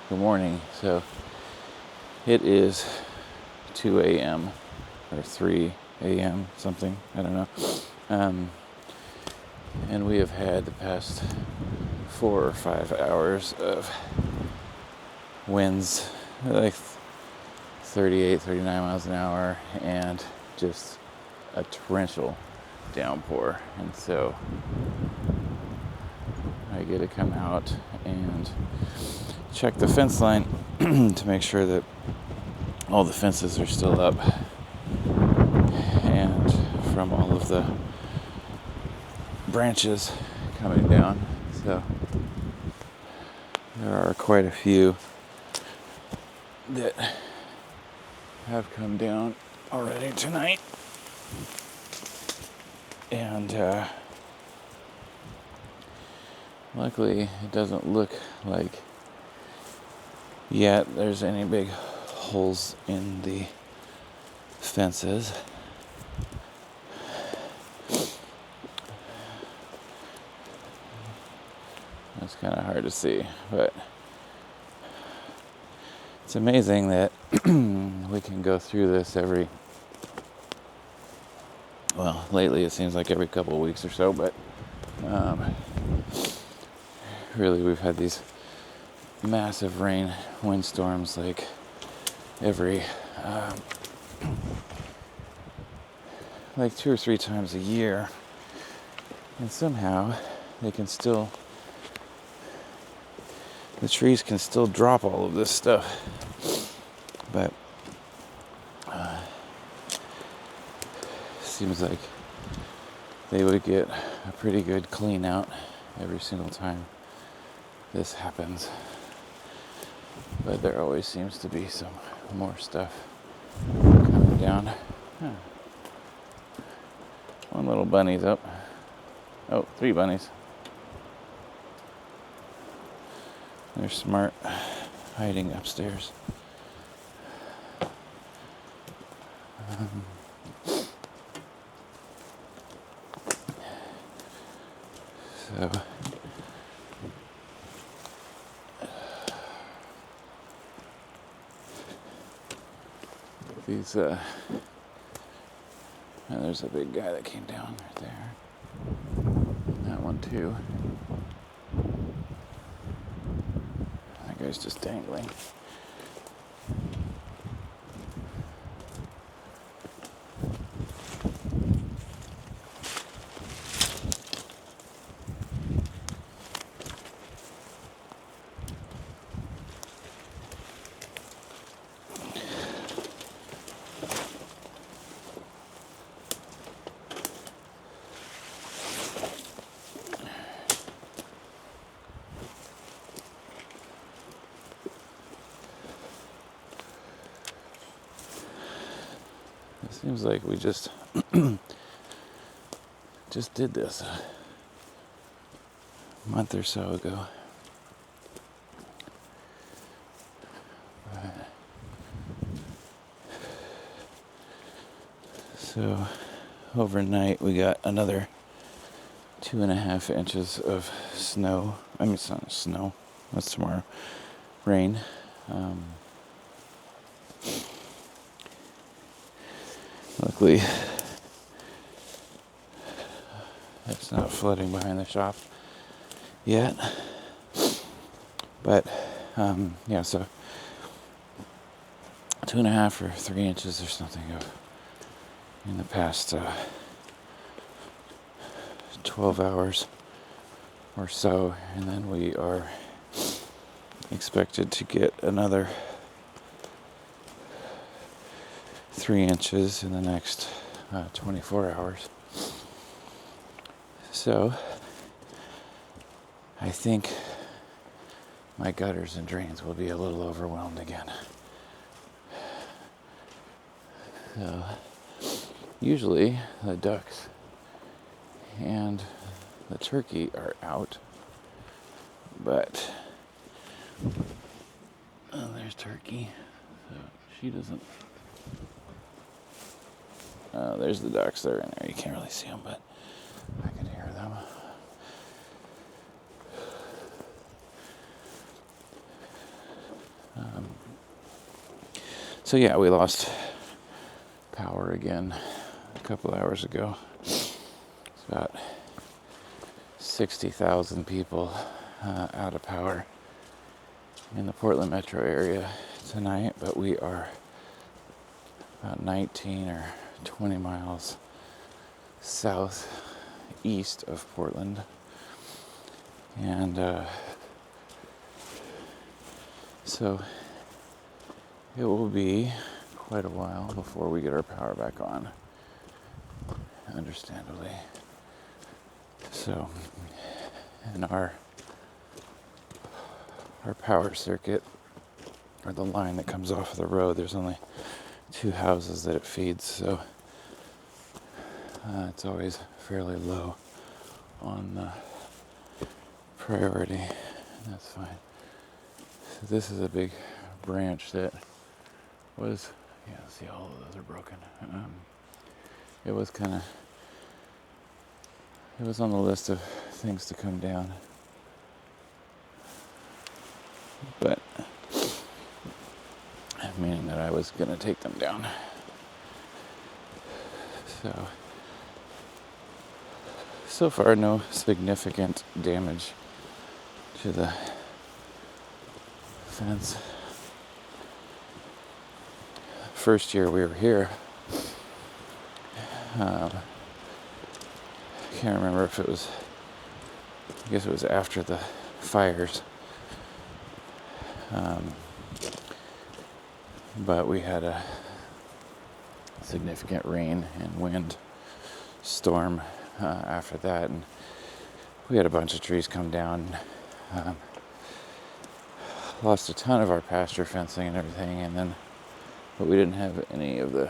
Good morning. So it is 2 a.m. or 3 a.m. something. I don't know. And we have had the past 4 or 5 hours of winds like 38, 39 miles an hour and just a torrential downpour. And so I get to come out and check the fence line to make sure that all the fences are still up and from all of the branches coming down. So there are quite a few that have come down already tonight. And luckily it doesn't look like yet there's any big holes in the fences. That's kind of hard to see, but it's amazing that we can go through this lately it seems like every couple of weeks or so, but really we've had these massive rain windstorms like every like 2 or 3 times a year, and somehow the trees can still drop all of this stuff, but seems like they would get a pretty good clean out every single time this happens, but there always seems to be some more stuff coming down. One little bunny's up. Oh, 3 bunnies. They're smart, hiding upstairs. So these and there's a big guy that came down right there. That one too. That guy's just dangling. It seems like we just did this a month or so ago. So overnight we got another 2.5 inches of snow. I mean, it's not snow. That's tomorrow. Rain. Luckily, it's not flooding behind the shop yet. But, so 2.5 or 3 inches or something in the past 12 hours or so. And then we are expected to get another 3 inches in the next 24 hours. So I think my gutters and drains will be a little overwhelmed again. So usually the ducks and the turkey are out, but there's turkey, so she doesn't. There's the ducks. They're in there. You can't really see them, but I can hear them. So yeah, we lost power again a couple hours ago. It's about 60,000 people out of power in the Portland metro area tonight, but we are about 19 or 20 miles southeast of Portland. And so it will be quite a while before we get our power back on, understandably. So, and our power circuit, or the line that comes off of the road, there's only 2 houses that it feeds, so it's always fairly low on the priority. That's fine. So this is a big branch that was, see, all of those are broken. It was on the list of things to come down, but meaning that I was going to take them down. So far, no significant damage to the fence. First year we were here, I can't remember if it was, I guess it was after the fires, but we had a significant rain and wind storm after that, and we had a bunch of trees come down. Lost a ton of our pasture fencing and everything, but we didn't have any of the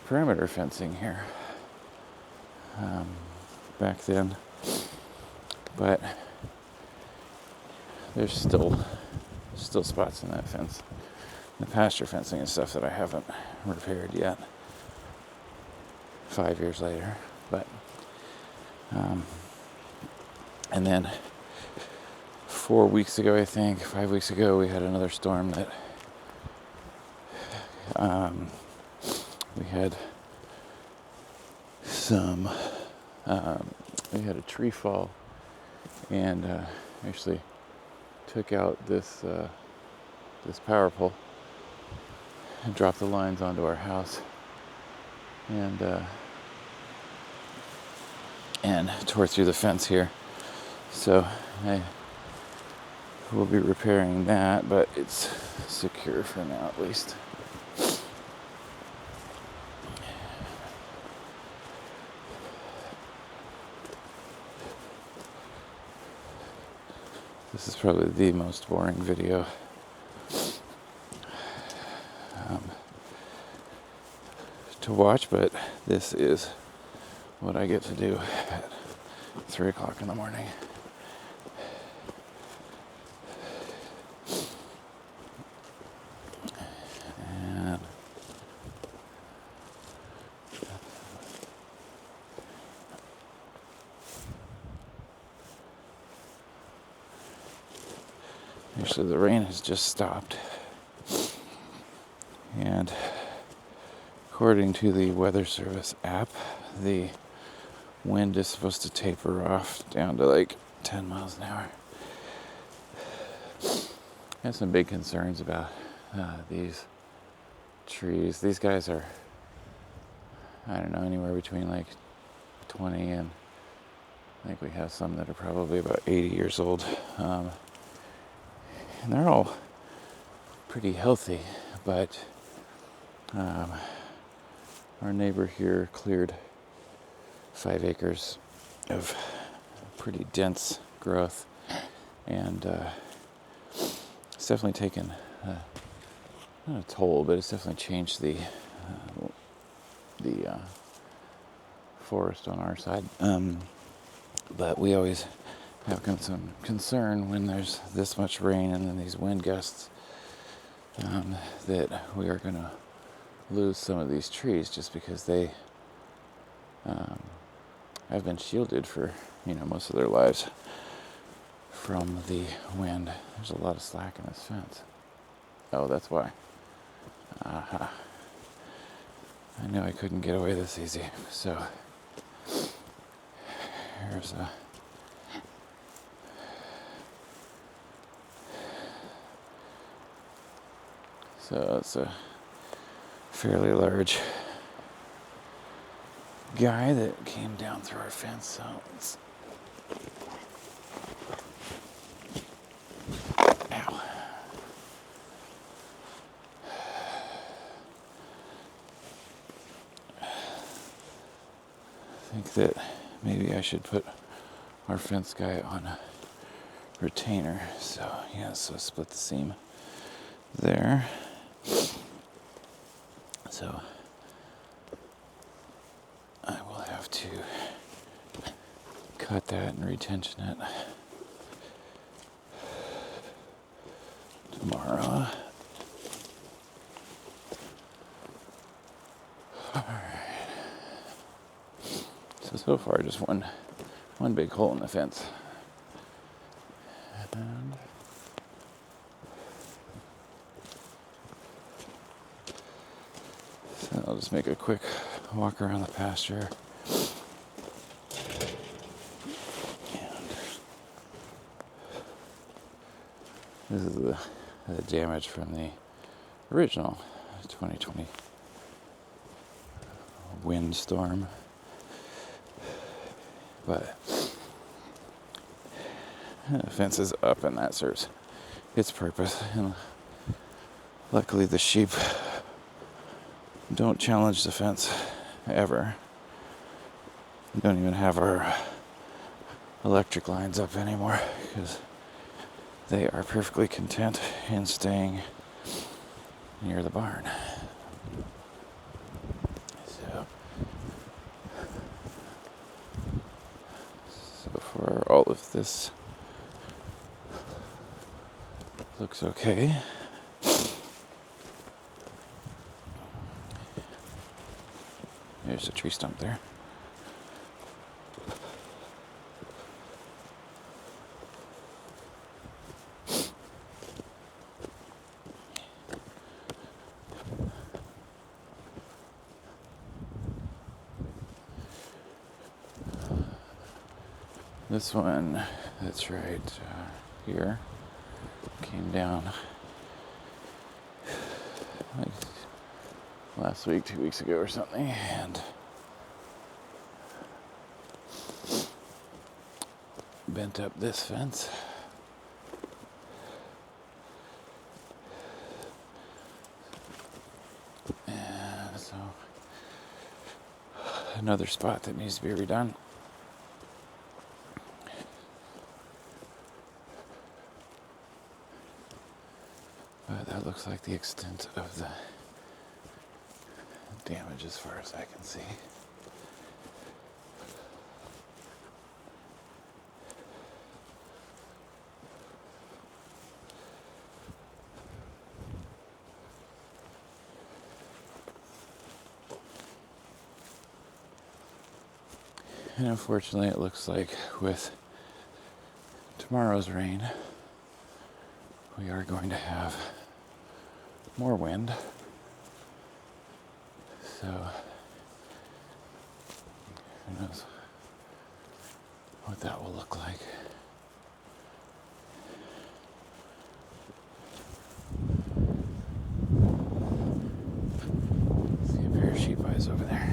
perimeter fencing here back then. But there's still spots in that fence. The pasture fencing is stuff that I haven't repaired yet, 5 years later. But and then 4 weeks ago, I think 5 weeks ago, we had another storm that we had a tree fall, and actually took out this power pole and dropped the lines onto our house, and tore through the fence here. So I will be repairing that, but it's secure for now, at least. This is probably the most boring video to watch, but this is what I get to do at 3 o'clock in the morning. And actually, the rain has just stopped, and according to the Weather Service app, the wind is supposed to taper off down to like 10 miles an hour. I have some big concerns about these trees. These guys are, I don't know, anywhere between like 20 and I think we have some that are probably about 80 years old. And they're all pretty healthy, but our neighbor here cleared 5 acres of pretty dense growth, and it's definitely taken not a toll, but it's definitely changed the forest on our side. But we always have some concern when there's this much rain and then these wind gusts, that we are going to lose some of these trees just because they have been shielded for most of their lives from the wind. There's a lot of slack in this fence. Oh, that's why. Aha. I knew I couldn't get away this easy, so here's a so it's a fairly large guy that came down through our fence, so it's ow. I think that maybe I should put our fence guy on a retainer. So yeah, so split the seam there. So I will have to cut that and retension it tomorrow. Alright. So far just one big hole in the fence. And so I'll just make a quick walk around the pasture. And this is the damage from the original 2020 windstorm. But the fence is up and that serves its purpose. And luckily the sheep don't challenge the fence ever. We don't even have our electric lines up anymore because they are perfectly content in staying near the barn. So far all of this looks okay. There's a tree stump there. This one, that's right here, came down like last week, 2 weeks ago or something, and bent up this fence. And so another spot that needs to be redone. But that looks like the extent of the damage as far as I can see. And unfortunately, it looks like with tomorrow's rain, we are going to have more wind. So, who knows what that will look like. See a pair of sheep eyes over there.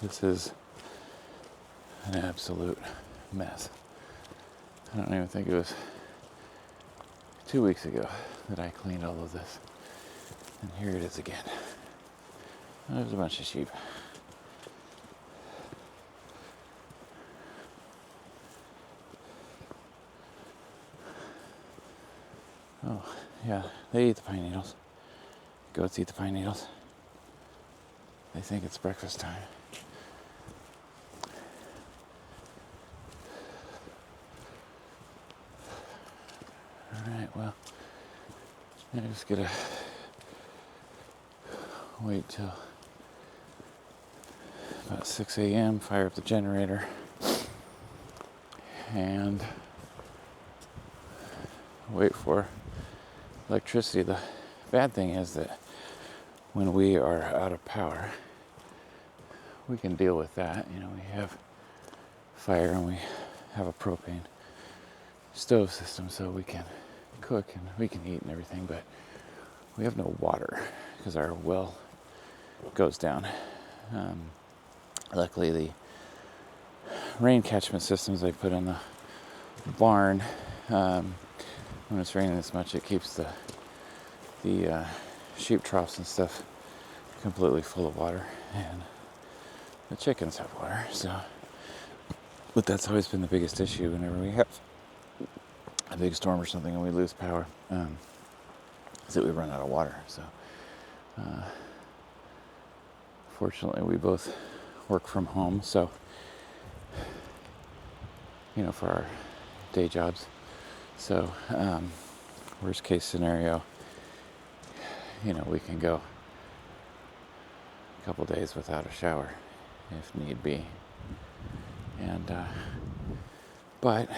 This is an absolute mess. I don't even think it was 2 weeks ago that I cleaned all of this. And here it is again. There's a bunch of sheep. Oh, yeah, they eat the pine needles. Goats eat the pine needles. They think it's breakfast time. Alright, well, I'm just gonna wait till about 6 a.m., fire up the generator, and wait for electricity. The bad thing is that when we are out of power, we can deal with that. You know, we have fire and we have a propane stove system, so we can cook and we can eat and everything, but we have no water because our well goes down. Luckily, the rain catchment systems they put in the barn, when it's raining this much, it keeps the sheep troughs and stuff completely full of water, and the chickens have water. So, but that's always been the biggest issue whenever we have a big storm or something and we lose power, is that we run out of water. So, fortunately, we both work from home, so, you know, for our day jobs. So, worst case scenario, you know, we can go a couple days without a shower if need be. And, but it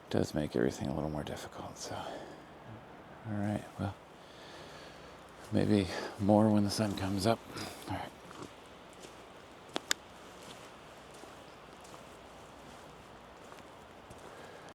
does make everything a little more difficult. So, all right, well, maybe more when the sun comes up. All right.